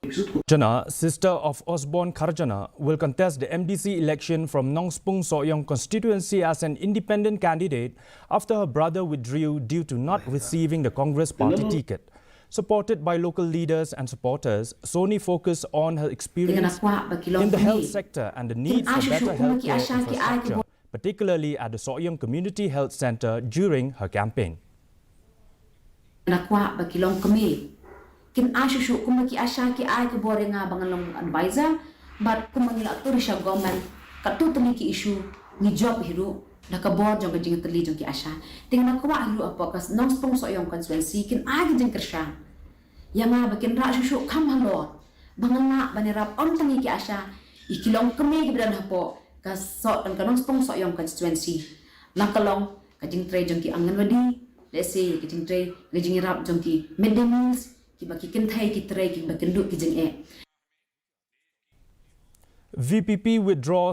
Kharjana, sister of Osborne Kharjana, will contest the MDC election from Nongspung-Sohiong constituency as an independent candidate after her brother withdrew due to not receiving the Congress party ticket. Supported by local leaders and supporters, Sonny focused on her experience in the health sector and the need for better healthcare infrastructure, particularly at the Sohiong Community Health Centre during her campaign. Kin asyusyu kumaki asya ki ay ke bore nga bangalong advisor but kumangila atur siya government katutuli ki issue ni job hiru nakabor jong jing teli jong ki asya tingna ko wa hiru apa kas Nongspung-Sohiong constituency kin ay jing kersya yang nga bakin ra asyusyu kam halo bangana banirap on tangi ki asya ikilong kemi gibran hapo kas so dan Nongspung-Sohiong constituency lakalong kajing tre jong ki anganwadi let's say kajing tre kajing rap jong ki midday meals VPP withdraws